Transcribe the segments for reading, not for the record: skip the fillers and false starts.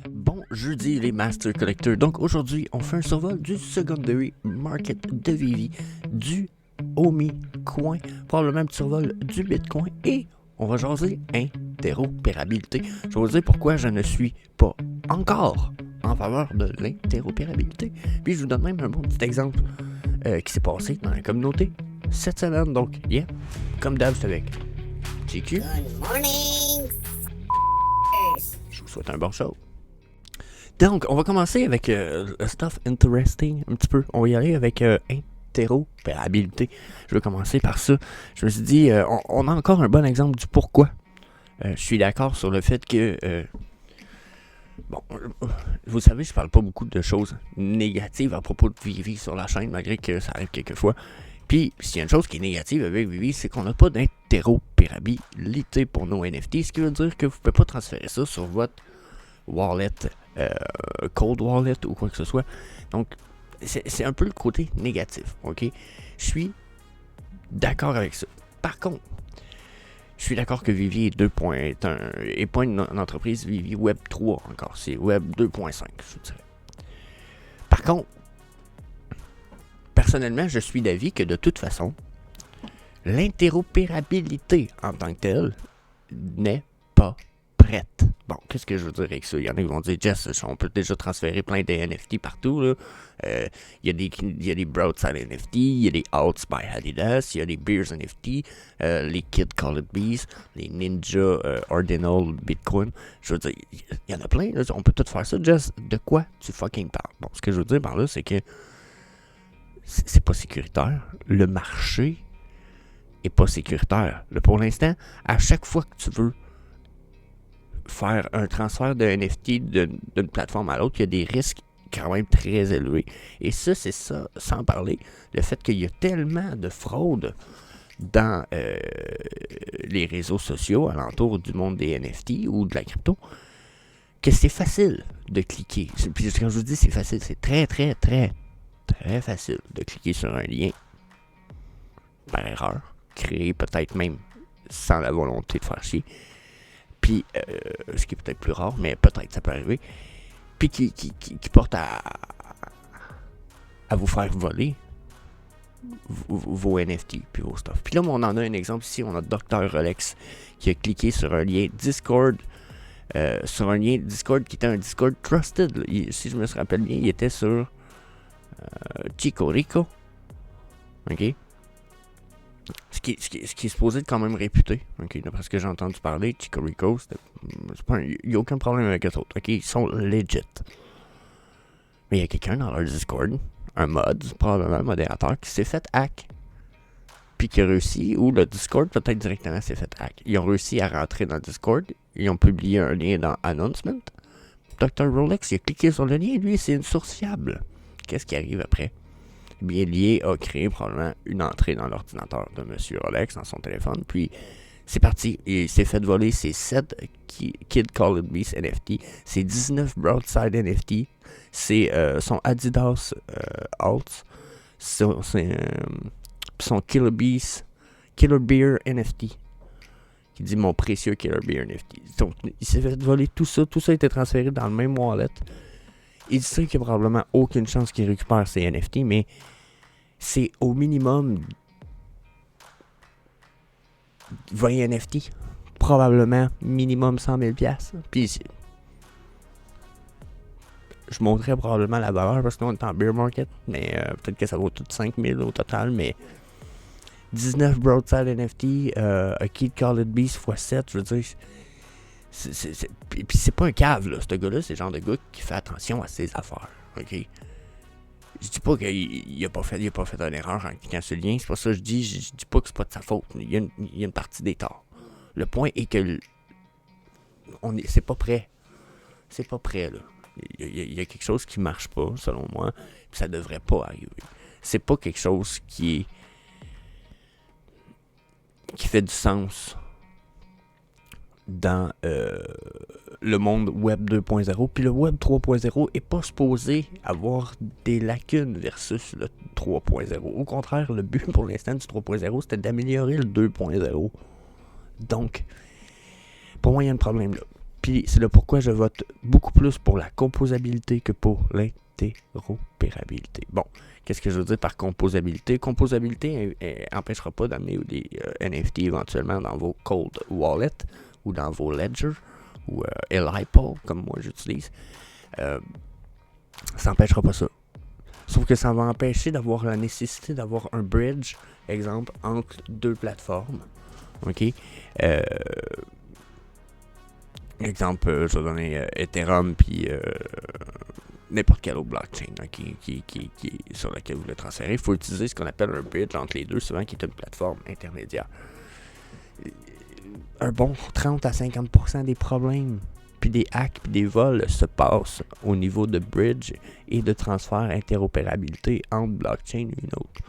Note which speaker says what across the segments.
Speaker 1: Bon jeudi les Master Collectors. Donc aujourd'hui, on fait un survol du Secondary Market de Vivi, du Omi Coin, probablement un petit survol du Bitcoin et on va jaser interopérabilité. Je vais vous dire pourquoi je ne suis pas encore en faveur de l'interopérabilité. Puis je vous donne même un bon petit exemple qui s'est passé dans la communauté cette semaine. Donc, yeah, comme d'hab, c'est avec TQ.
Speaker 2: Good morning.
Speaker 1: Je vous souhaite un bon show. Donc, on va commencer avec le stuff interesting un petit peu. On va y aller avec interopérabilité. Je vais commencer par ça. Je me suis dit, on a encore un bon exemple du pourquoi. Je suis d'accord sur le fait que... bon, vous savez, je parle pas beaucoup de choses négatives à propos de Vivi sur la chaîne, malgré que ça arrive quelquefois. Puis, s'il y a une chose qui est négative avec Vivi, c'est qu'on n'a pas d'interopérabilité pour nos NFT, ce qui veut dire que vous ne pouvez pas transférer ça sur votre wallet, cold wallet ou quoi que ce soit. Donc, c'est un peu le côté négatif, ok? Je suis d'accord avec ça. Par contre, je suis d'accord que Vivi est 2.1 et pas une entreprise Vivi Web 3 encore, c'est Web 2.5, je dirais. Par contre, personnellement, je suis d'avis que de toute façon, l'interopérabilité en tant que telle n'est pas prête. Bon, qu'est-ce que je veux dire avec ça? Il y en a qui vont dire, Jess, on peut déjà transférer plein de NFT partout, là. Il y a des Broadside NFT, il y a des Outs by Adidas, il y a des Beers NFT, les Kid Call It Bees, les Ninja Ordinal Bitcoin. Je veux dire, il y en a plein, là. On peut tout faire ça, Jess. De quoi tu fucking parles? Bon, ce que je veux dire par là, c'est que c'est pas sécuritaire. Le marché est pas sécuritaire. Là, pour l'instant, à chaque fois que tu veux faire un transfert de NFT d'une plateforme à l'autre, il y a des risques quand même très élevés. Et ça, c'est ça, sans parler le fait qu'il y a tellement de fraude dans les réseaux sociaux alentour du monde des NFT ou de la crypto, que c'est facile de cliquer. Puis quand je vous dis c'est facile, c'est très facile de cliquer sur un lien par erreur, créé peut-être même sans la volonté de faire chier. Puis, ce qui est peut-être plus rare, mais peut-être ça peut arriver, puis qui porte à vous faire voler vos NFT puis vos stuff. Puis là, on en a un exemple ici, on a Dr. Rolex qui a cliqué sur un lien Discord, qui était un Discord trusted. Si je me rappelle bien, il était sur Chico Rico, ok? Ce qui est supposé être quand même réputé, ok, d'après ce que j'ai entendu parler, Chico Rico, il n'y a aucun problème avec eux autres, ok, ils sont legit. Mais il y a quelqu'un dans leur Discord, un mod, probablement un modérateur, qui s'est fait hack. Puis qui a réussi, ou le Discord peut-être directement s'est fait hack. Ils ont réussi à rentrer dans le Discord, ils ont publié un lien dans Announcement. Dr. Rolex, il a cliqué sur le lien, lui, c'est une source fiable. Qu'est-ce qui arrive après? Bien lié a créé probablement une entrée dans l'ordinateur de M. Rolex dans son téléphone, puis c'est parti. Il s'est fait voler ses 7 Kid Call It Beast NFT, ses 19 Broadside NFT, c'est son Adidas Alts, son Killer Beer NFT, qui dit mon précieux Killer Beer NFT. Donc il s'est fait voler tout ça a été transféré dans le même wallet. Il sait qu'il n'y a probablement aucune chance qu'il récupère ses NFT, mais c'est au minimum 20 NFT. Probablement minimum 100 000 $. Puis je monterais probablement la valeur parce qu'on est en bear market, mais peut-être que ça vaut tout 5 000 au total, mais 19 Broadside NFT, a Kid Call It Beast x7, je veux dire... Puis c'est pas un cave, là. Ce gars-là, c'est le genre de gars qui fait attention à ses affaires. Ok? Je dis pas qu'il a pas fait une erreur en cliquant sur le lien. C'est pas ça que je dis. Je dis pas que c'est pas de sa faute. Il y a une partie des torts. Le point est que c'est pas prêt. C'est pas prêt, là. Il y a quelque chose qui marche pas, selon moi. Puis ça devrait pas arriver. C'est pas quelque chose qui fait du sens dans le monde Web 2.0. Puis le Web 3.0 est pas supposé avoir des lacunes versus le 3.0. Au contraire, le but pour l'instant du 3.0, c'était d'améliorer le 2.0. Donc, pour moi, il y a un problème là. Puis c'est le pourquoi je vote beaucoup plus pour la composabilité que pour l'interopérabilité. Bon, qu'est-ce que je veux dire par composabilité? Composabilité n'empêchera pas d'amener des NFT éventuellement dans vos cold wallets ou dans vos ledgers ou LiPo, comme moi j'utilise. Ça n'empêchera pas ça. Sauf que ça va empêcher d'avoir la nécessité d'avoir un bridge, exemple, entre deux plateformes. OK? Exemple, je vais donner Ethereum puis n'importe quelle autre blockchain sur laquelle vous voulez transférer. Il faut utiliser ce qu'on appelle un bridge entre les deux, souvent qui est une plateforme intermédiaire. Un bon 30 à 50% des problèmes, puis des hacks, puis des vols se passent au niveau de bridge et de transfert interopérabilité entre blockchain et une autre.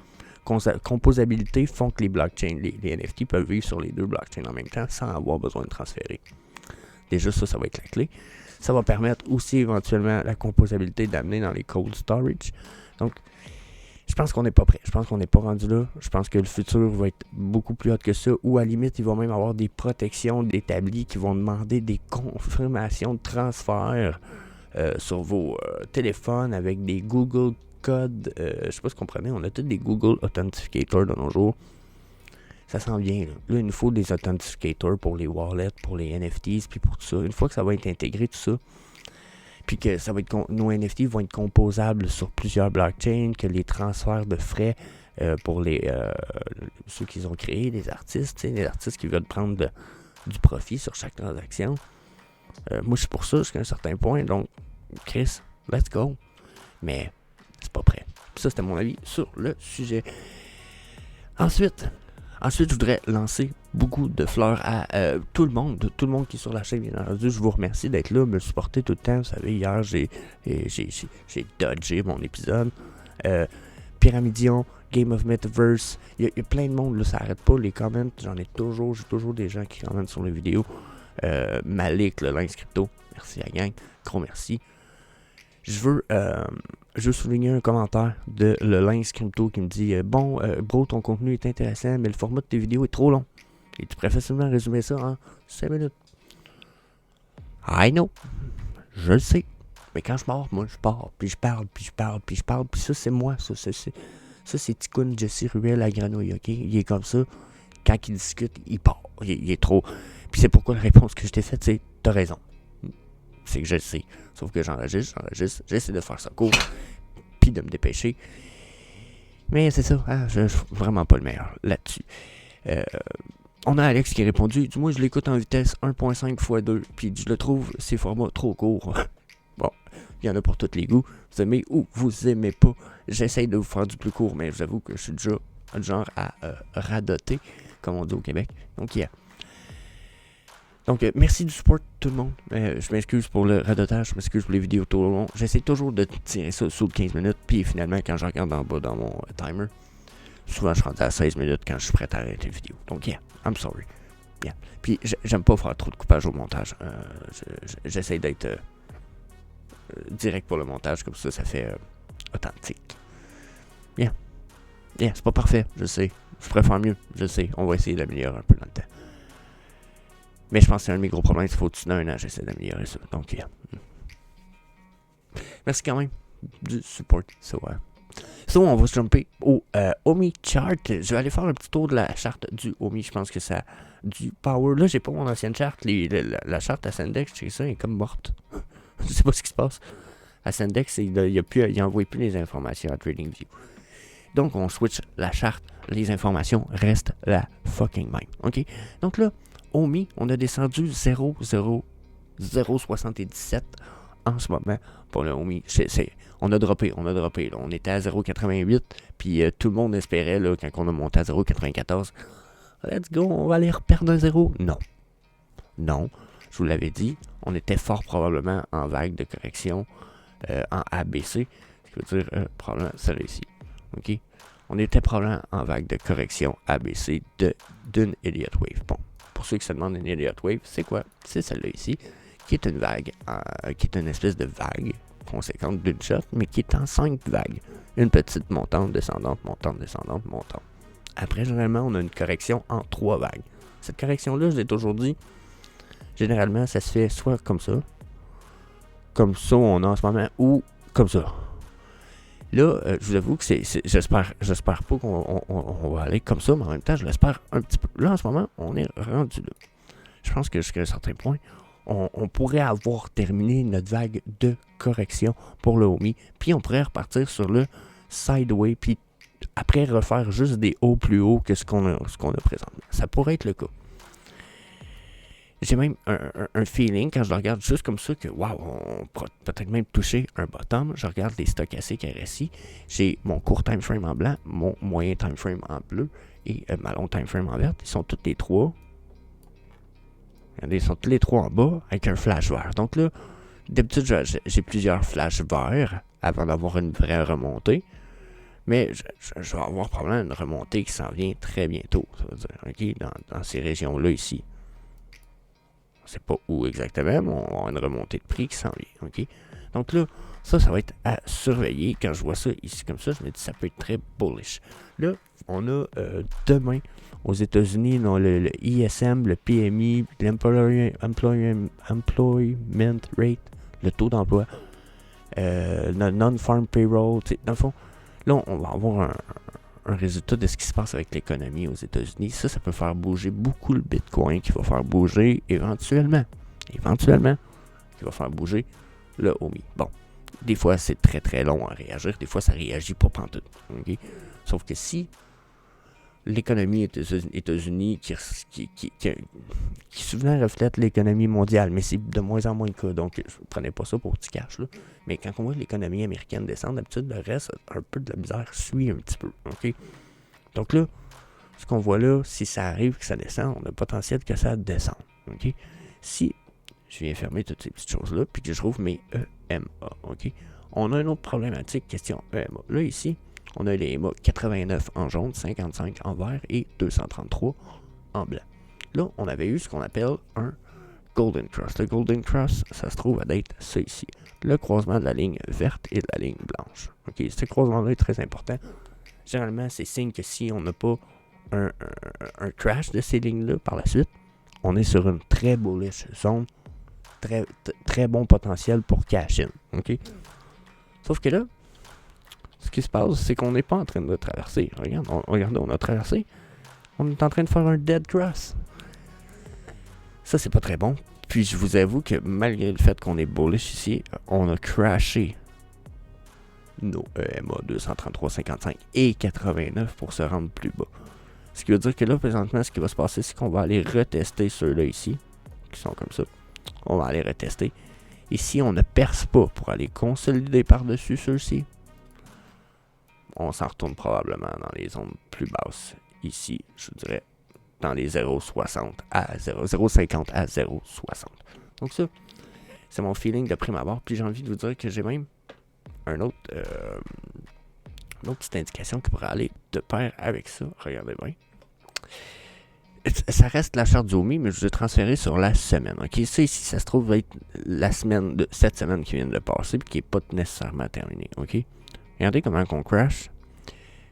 Speaker 1: Composabilité font que les blockchains, les NFT peuvent vivre sur les deux blockchains en même temps sans avoir besoin de transférer. Déjà, ça va être la clé. Ça va permettre aussi éventuellement la composabilité d'amener dans les cold storage. Donc, je pense qu'on n'est pas prêt. Je pense qu'on n'est pas rendu là. Je pense que le futur va être beaucoup plus haut que ça. Ou à la limite, il va même avoir des protections établies qui vont demander des confirmations de transfert sur vos téléphones avec des Google codes. Je ne sais pas si vous comprenez. On a tous des Google Authentificators de nos jours. Ça s'en vient. Là, il nous faut des authentificators pour les wallets, pour les NFTs, puis pour tout ça. Une fois que ça va être intégré, tout ça, puis que ça va être nos NFT vont être composables sur plusieurs blockchains, que les transferts de frais pour ceux qu'ils ont créés, les artistes qui veulent prendre du profit sur chaque transaction. Moi, je suis pour ça jusqu'à un certain point. Donc, Chris, let's go. Mais c'est pas prêt. Ça, c'était mon avis sur le sujet. Ensuite, je voudrais lancer beaucoup de fleurs à tout le monde qui est sur la chaîne, bien entendu. Je vous remercie d'être là, me supporter tout le temps. Vous savez, hier, j'ai dodgé mon épisode. Pyramidion, Game of Metaverse, il y a plein de monde, là, ça arrête pas. Les comments, j'ai toujours des gens qui commentent sur les vidéos. Malik, le Lynx Crypto, merci la gang, gros merci. Je veux souligner un commentaire de le Lynx Crypto qui me dit bro, ton contenu est intéressant, mais le format de tes vidéos est trop long. Et tu pourrais facilement résumer ça en 5 minutes. I know. Je le sais. Mais quand je pars, moi, je pars. Puis je parle. Puis ça, c'est moi. Ça, c'est Ticoun Jesse Ruel à Grenouille, OK? Il est comme ça. Quand il discute, il part. Il est trop... Puis c'est pourquoi la réponse que je t'ai faite, c'est t'as raison. C'est que je le sais. Sauf que j'enregistre. J'essaie de faire ça court. Puis de me dépêcher. Mais c'est ça. Je suis vraiment pas le meilleur là-dessus. On a Alex qui a répondu. Moi, je l'écoute en vitesse 1.5 x 2. Puis je le trouve, ces formats trop courts. Bon, il y en a pour tous les goûts. Vous aimez ou vous aimez pas. J'essaie de vous faire du plus court. Mais j'avoue que je suis déjà du genre à radoter, comme on dit au Québec. Donc, Donc, merci du support tout le monde. Je m'excuse pour le radotage, je m'excuse pour les vidéos tout long. J'essaie toujours de tirer ça sous de 15 minutes. Puis finalement, quand je regarde en bas dans mon timer, souvent je rentre à 16 minutes quand je suis prêt à arrêter la vidéo. Donc, I'm sorry. Puis j'aime pas faire trop de coupage au montage. J'essaie d'être direct pour le montage, comme ça fait authentique. C'est pas parfait, je sais. Je pourrais faire mieux, je sais. On va essayer d'améliorer un peu dans le temps. Mais je pense que c'est un de mes gros problèmes. Il faut au-dessus d'un an, j'essaie d'améliorer ça. Donc, merci quand même du support. So, on va se jumper au OMI chart. Je vais aller faire un petit tour de la charte du OMI. Je pense que ça du power. Là, j'ai pas mon ancienne charte. La charte à Sandex, je sais ça, elle est comme morte. Je sais pas ce qui se passe. À Sandex, il envoie plus les informations à TradingView. Donc, on switch la charte. Les informations restent la fucking même. OK? Donc là, OMI, on a descendu 0,077 en ce moment pour le OMI. On a droppé. Là. On était à 0,88, puis tout le monde espérait, là, quand on a monté à 0,94, let's go, on va aller reperdre un 0. Non, je vous l'avais dit, on était fort probablement en vague de correction en ABC, ce qui veut dire probablement ça réussit. OK? On était probablement en vague de correction ABC d'une Elliott Wave. Bon. Pour ceux qui se demandent une Elliott Wave, c'est quoi? C'est celle-là ici, qui est une vague, qui est une espèce de vague conséquente d'une shot, mais qui est en 5 vagues. Une petite montante, descendante, montante, descendante, montante. Après, généralement, on a une correction en 3 vagues. Cette correction-là, je l'ai toujours dit, généralement, ça se fait soit comme ça on a en ce moment, ou comme ça. Là, je vous avoue que j'espère pas qu'on va aller comme ça, mais en même temps, je l'espère un petit peu. Là, en ce moment, on est rendu là. Je pense que jusqu'à un certain point, on pourrait avoir terminé notre vague de correction pour le OMI, puis on pourrait repartir sur le sideway, puis après refaire juste des hauts plus hauts que ce qu'on a présentement. Ça pourrait être le cas. J'ai même un feeling, quand je le regarde juste comme ça, que wow, on pourrait peut-être même toucher un bottom. Je regarde les stochastiques RSI. J'ai mon court time frame en blanc, mon moyen time frame en bleu et ma long time frame en vert. Ils sont tous les trois. Regardez, ils sont tous les trois en bas avec un flash vert. Donc là, d'habitude, j'ai plusieurs flashs verts avant d'avoir une vraie remontée. Mais je vais avoir probablement une remontée qui s'en vient très bientôt. Ça veut dire, okay, dans ces régions-là ici. On ne sait pas où exactement, mais on va avoir une remontée de prix qui s'en vient. Okay? Donc là, ça va être à surveiller. Quand je vois ça ici comme ça, je me dis que ça peut être très bullish. Là, on a demain aux États-Unis, le ISM, le PMI, l'Employment Rate, le taux d'emploi, le Non-Farm Payroll. Dans le fond, là, on va avoir un résultat de ce qui se passe avec l'économie aux États-Unis. Ça peut faire bouger beaucoup le Bitcoin, qui va faire bouger éventuellement, qui va faire bouger le OMI. Bon, des fois, c'est très très long à réagir. Des fois, ça réagit pas pantoute. Okay? Sauf que si l'économie États-Unis qui souvent reflète l'économie mondiale, mais c'est de moins en moins le cas, donc je ne prenais pas ça pour petit cash, là. Mais quand on voit l'économie américaine descendre, d'habitude, le reste, un peu de la misère suit un petit peu, ok? Donc là, ce qu'on voit là, si ça arrive que ça descend, on a le potentiel que ça descende, ok? Si je viens fermer toutes ces petites choses-là, puis que je trouve mes EMA, ok? On a une autre problématique, question EMA. Là, ici, on a les EMA 89 en jaune, 55 en vert et 233 en blanc. Là, on avait eu ce qu'on appelle un Golden Cross. Le Golden Cross, ça se trouve à être ça ici. Le croisement de la ligne verte et de la ligne blanche. Ok, ce croisement-là est très important. Généralement, c'est signe que si on n'a pas un crash de ces lignes-là par la suite, on est sur une très bullish zone, très bon potentiel pour cash in. Ok? Sauf que là, ce qui se passe, c'est qu'on n'est pas en train de traverser. Regardez, on a traversé. On est en train de faire un dead cross. Ça, c'est pas très bon. Puis, je vous avoue que malgré le fait qu'on est bullish ici, on a crashé nos EMA 233, 55 et 89 pour se rendre plus bas. Ce qui veut dire que là, présentement, ce qui va se passer, c'est qu'on va aller retester ceux-là ici, qui sont comme ça. On va aller retester. Et si on ne perce pas pour aller consolider par-dessus ceux-ci, on s'en retourne probablement dans les zones plus basses. Ici, je dirais, dans les 0,60 à 0,50 à 0,60. Donc ça, c'est mon feeling de prime abord. Puis j'ai envie de vous dire que j'ai même une autre petite indication qui pourrait aller de pair avec ça. Regardez bien. Ça reste la charte du OMI, mais je vous ai transféré sur la semaine. Ok, ça ici, ça se trouve va être la semaine de cette semaine qui vient de passer, puis qui n'est pas nécessairement terminée. Ok, regardez comment on crash.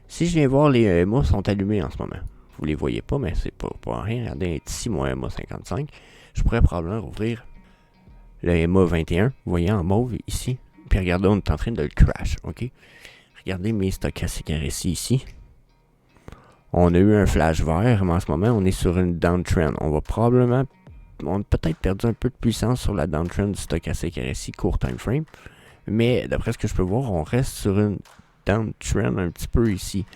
Speaker 1: Si je viens voir, les EMA sont allumés en ce moment. Vous les voyez pas, mais c'est pas rien. Regardez ici, mon EMA 55. Je pourrais probablement rouvrir le EMA 21. Vous voyez en mauve ici. Puis regardez, on est en train de le crash. Ok, regardez mes stochastiques RSI ici. On a eu un flash vert, mais en ce moment, on est sur une downtrend. On a peut-être perdu un peu de puissance sur la downtrend du stochastique RSI court time frame. Mais d'après ce que je peux voir, on reste sur une downtrend un petit peu ici.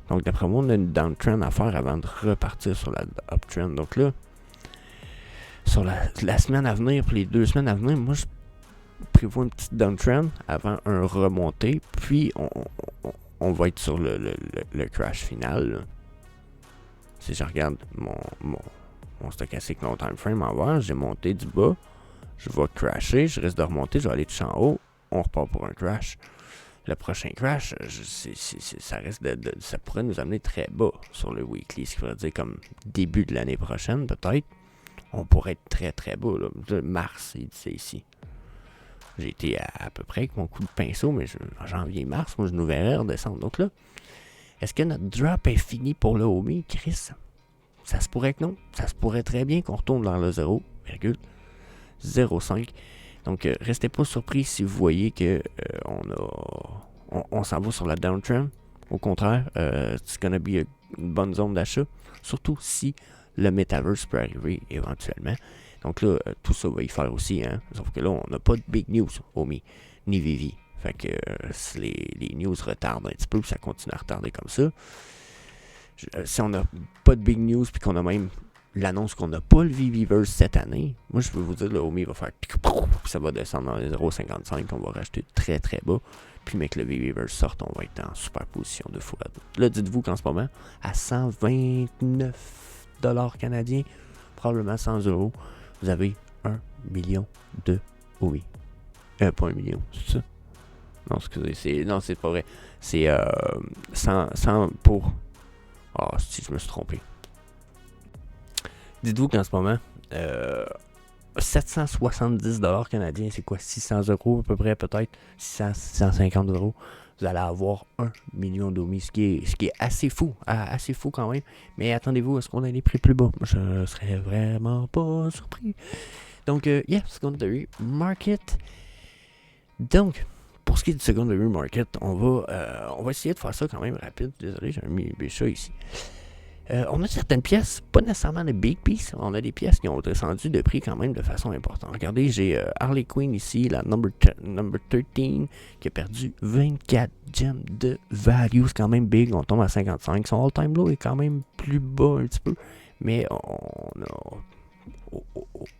Speaker 1: Donc d'après moi, on a une downtrend à faire avant de repartir sur la uptrend. Donc là, sur la semaine à venir, pour les 2 semaines à venir, moi je prévois une petite downtrend avant un remonté. Puis on va être sur le crash final. Là. Si je regarde mon stochastique long time frame en vert, j'ai monté du bas, je vais crasher, je risque de remonter, je vais aller tout en haut, on repart pour un crash. Le prochain crash, ça pourrait nous amener très bas sur le weekly, ce qui veut dire comme début de l'année prochaine peut-être, on pourrait être très très bas. Là. Mars, c'est ici. J'ai été à peu près avec mon coup de pinceau, mais en janvier-mars, moi je nous verrais redescendre. Donc là, est-ce que notre drop est fini pour le OMI, Chris? Ça se pourrait que non. Ça se pourrait très bien qu'on retourne dans le 0, 0,5. Donc, restez pas surpris si vous voyez que on s'en va sur la downtrend. Au contraire, c'est gonna be une bonne zone d'achat, surtout si le Metaverse peut arriver éventuellement. Donc là, tout ça va y faire aussi, hein. Sauf que là, on n'a pas de big news, Omi, ni Vivi. Fait que si les news retardent un petit peu, puis ça continue à retarder comme ça. Si on n'a pas de big news, puis qu'on a même l'annonce qu'on n'a pas le Viviverse cette année, moi je peux vous dire, le Omi va faire puis ça va descendre dans les 0,55, on va racheter très très bas. Puis mais que le Viviverse sorte, on va être en super position de fou. Là, dites-vous qu'en ce moment, à 129 $ canadiens, probablement 100 €, vous avez 1 million de Omi. Pas 1 million, c'est ça? Non, excusez, c'est pas vrai. C'est 100 pour... Ah, si je me suis trompé. Dites-vous qu'en ce moment, 770 $ canadiens, c'est quoi, 600 € à peu près, peut-être 650 €. Vous allez avoir 1 million d'Omi, ce qui est assez fou quand même. Mais attendez-vous à ce qu'on ait les prix plus bas. Je serais vraiment pas surpris. Donc, secondary market. Donc, pour ce qui est du secondary market, on va essayer de faire ça quand même rapide. Désolé, j'ai mis mes chats ici. On a certaines pièces, pas nécessairement de big piece, on a des pièces qui ont descendu de prix quand même de façon importante. Regardez, j'ai Harley Quinn ici, la number 13, qui a perdu 24 gems de value. C'est quand même big, on tombe à 55. Son all-time low est quand même plus bas un petit peu, mais on a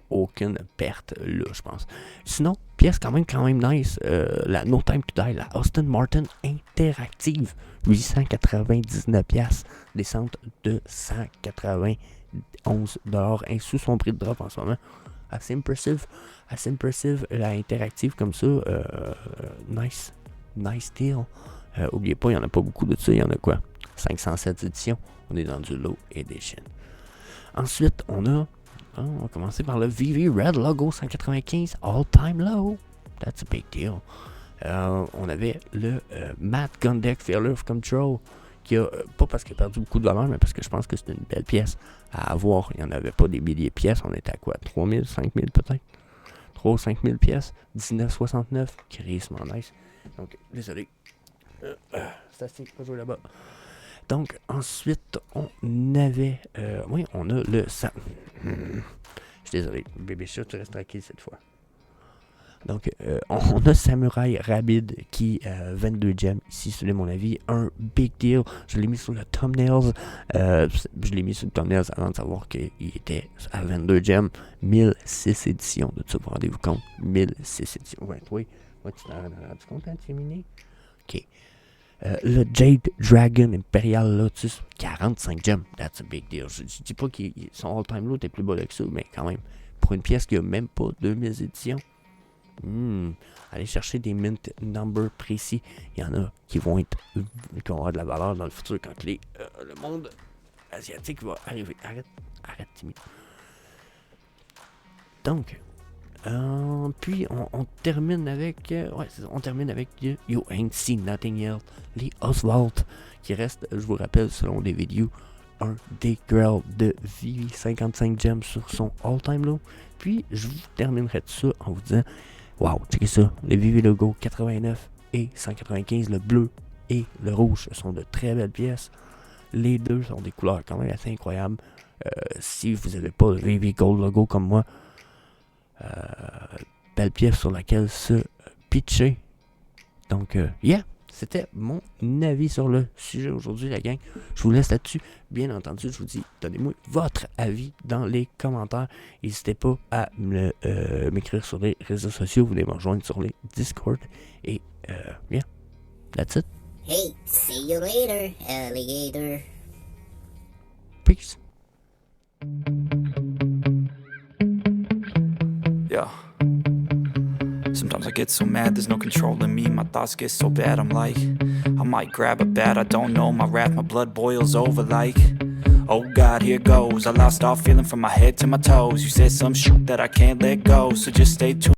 Speaker 1: aucune perte là, je pense. Sinon, pièce quand même nice, la No Time to Die, la Aston Martin interactive, 899$, descente de 191$ sous son prix de drop en ce moment. Assez impressive, la interactive comme ça, nice deal. Oubliez pas, il n'y en a pas beaucoup de ça, il y en a quoi? 507 éditions, on est dans du low edition. Ensuite, on va commencer par le VV Red Logo 195 All-Time Low. That's a big deal. On avait le Matt Gundeck Failure of Control, qui a, pas parce qu'il a perdu beaucoup de valeur, mais parce que je pense que c'est une belle pièce à avoir. Il n'y en avait pas des milliers de pièces. On était à quoi? 3000, 5000 peut-être? 3 ou 5000 pièces. 19,69. Crissement nice. Donc, désolé. C'est assez, pas jouer là-bas. Donc, ensuite, on avait... on a le... Je suis désolé, bébé chat, tu restes tranquille cette fois. Donc, on a Samurai Rabid qui 22 gems. Ici, c'est mon avis, un big deal. Je l'ai mis sur le thumbnails. Je l'ai mis sur le thumbnails avant de savoir qu'il était à 22 gems. 1006 éditions. De ça, vous rendez-vous compte? 1006 éditions. Ouais, tu t'en rends compte, hein, terminé? OK. Le Jade Dragon Imperial Lotus, 45 gems. That's a big deal. Je dis pas que son all-time low était plus bas que ça, mais quand même, pour une pièce qui a même pas 2000 éditions, allez chercher des mint numbers précis. Il y en a qui vont avoir de la valeur dans le futur quand le monde asiatique va arriver. Arrête, timide. Donc, puis on termine avec You Ain't Seen Nothing Yet, les Oswald, qui reste, je vous rappelle, selon des vidéos, un des girls de Vivi, 55 gems sur son all-time low. Puis je vous terminerai tout ça en vous disant, wow, checkez ça, les Vivi Logo 89 et 195, le bleu et le rouge sont de très belles pièces. Les deux sont des couleurs quand même assez incroyables. Si vous n'avez pas le Vivi Gold Logo comme moi, belle pièce sur laquelle se pitcher. Donc, c'était mon avis sur le sujet aujourd'hui, la gang. Je vous laisse là-dessus. Bien entendu, je vous dis, donnez-moi votre avis dans les commentaires. N'hésitez pas à m'écrire sur les réseaux sociaux. Vous voulez me rejoindre sur les Discord. Et, that's it.
Speaker 2: Hey, see you later, alligator.
Speaker 1: Peace.
Speaker 3: Yeah. Sometimes I get so mad, there's no controlling me. My thoughts get so bad, I'm like, I might grab a bat, I don't know. My wrath, my blood boils over like, oh God, here goes. I lost all feeling from my head to my toes. You said some shit that I can't let go, so just stay tuned.